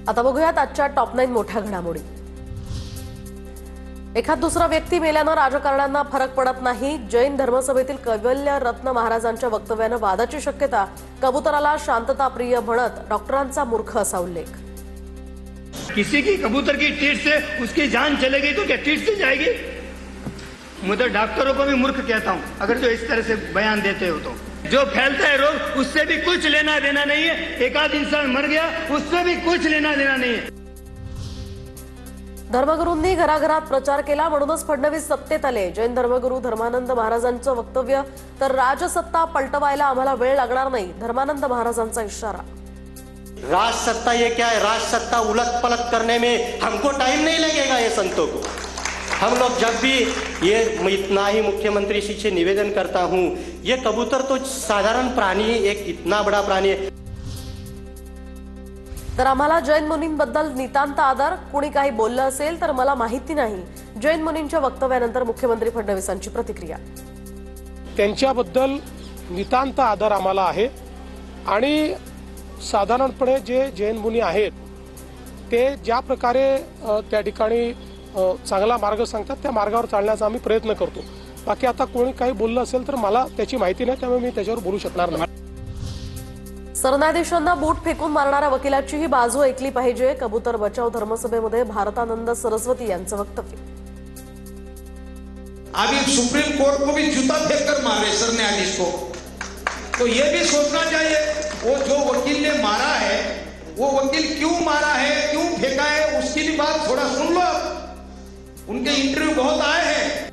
आता बघूयात आजच्या टॉप 9 मोठ्या घडामोडी। एखाद दुसरा व्यक्ती मेल्यानं राजकारण्यांना फरक पडत नाही। जैन धर्मसभेतील कैवल्य रत्न महाराजांच्या वक्तव्यानं वादाची शक्यता। कबूतराला शांतताप्रिय म्हणत डॉक्टरांचा मूर्ख असा उल्लेख। किसी की कबूतर की टीट से उसकी जान चलेगी तो क्या टीट से जाएगी? मैं तो डॉक्टरों को भी मूर्ख कहता हूँ अगर जो इस तरह से बयान देते हो तो। जो फैलता है रोग उससे भी कुछ लेना देना नहीं है। एक आध इंसान मर गया उससे भी कुछ लेना देना नहीं है। धर्मगुरूंनी घराघरात प्रचार केला म्हणूनच फडणवीस सत्तेत आले। जैन धर्मगुरू धर्मानंद महाराजांचं वक्तव्य तर राजसत्ता पलटवायला आम्हाला वेळ लागणार नाही, धर्मानंद महाराजांचा इशारा। राजसत्ता ये क्या है? राजसत्ता उलट पलट करने में हमको टाइम नहीं लगेगा। ये संतों को हम लोग जब भी ये इतना ही मुख्यमंत्री जी से निवेदन करता हूँ, ये कबूतर तो साधारण प्राणी, एक इतना बड़ा प्राणी है। तर आम्हाला जैन मुनींबद्दल नितांत आदर, कोणी काही बोललं असेल तर मला माहिती नाही। जैन मुनींच्या वक्तव्यानंतर मुख्यमंत्री फडणवीसांची प्रतिक्रिया। त्यांच्याबद्दल नितांत आदर आम्हाला आहे आणि साधारणपणे जे जैन मुनी आहेत ते ज्या प्रकारे त्या ठिकाणी चांगला मार्ग सांगतात त्या मार्गावर चालण्याचा आम्ही प्रयत्न करतो। बाकी आता कोणी काही बोललं असेल तर मला त्याची माहिती नाही, त्यामुळे मी त्याच्यावर बोलू शकणार नाही। सरन्यायाधीशांना बूट फेकून मारणाऱ्या वकिलाची ही बाजू ऐकली पाहिजे। कबूतर बचाव धर्मसभेमध्ये भारतानंद सरस्वती यांचं वक्तव्य। अभी सुप्रीम कोर्ट को भी जूता फेंक कर मारे सर न्यायाधीश को, तो ये भी सोचना चाहिए वो जो वकील ने मारा है वो वकील क्यों मारा है, क्यों फेंका है, उसकी भी बात थोड़ा सुन लो। उनके इंटरव्यू बहुत आए हैं।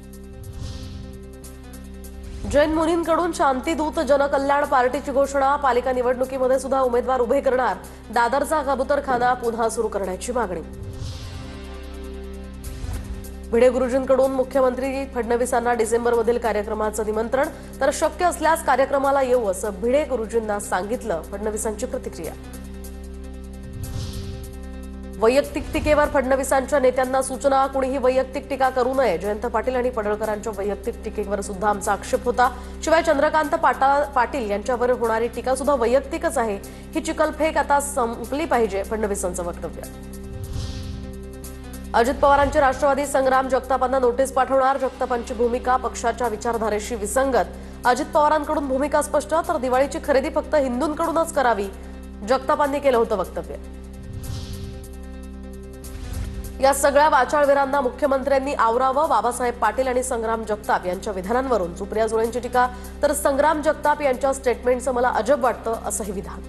जैन मुनींकडून शांतीदूत जनकल्याण पार्टीची घोषणा। पालिका निवडणुकीमध्ये सुद्धा उमेदवार उभे करणार। दादरचा कबूतरखाना पुन्हा सुरू करण्याची मागणी। भिडे गुरुजींकडून मुख्यमंत्री फडणवीसांना डिसेंबरमधील कार्यक्रमाचं निमंत्रण, तर शक्य असल्यास कार्यक्रमाला येऊ असं भिडे गुरुजींना सांगितलं। फडणवीसांची प्रतिक्रिया। वैयक्तिक टीकेवर फडणवीसांच्या नेत्यांना सूचना। कुणीही वैयक्तिक टीका करू नये। जयंत पाटील आणि पडळकरांच्या वैयक्तिक टीकेवर सुद्धा आमचा आक्षेप होता। शिवाय चंद्रकांत पाटील यांच्यावर होणारी टीका सुद्धा वैयक्तिकच आहे। ही चिखलफेक आता संपली पाहिजे, फडणवीसांचं वक्तव्य। अजित पवारांचे राष्ट्रवादी संग्राम जगतापांना नोटीस पाठवणार। जगतापांची भूमिका पक्षाच्या विचारधारेशी विसंगत। अजित पवारांकडून भूमिका स्पष्ट, तर दिवाळीची खरेदी फक्त हिंदूंकडूनच करावी, जगतापांनी केलं होतं वक्तव्य। या सगळ्या वाचाळवीरांना मुख्यमंत्र्यांनी आवरावं। बाबासाहेब पाटील आणि संग्राम जगताप यांच्या विधानांवरून सुप्रिया सुळेंची टीका, तर संग्राम जगताप यांच्या स्टेटमेंटचं मला अजब वाटतं असंही विधान।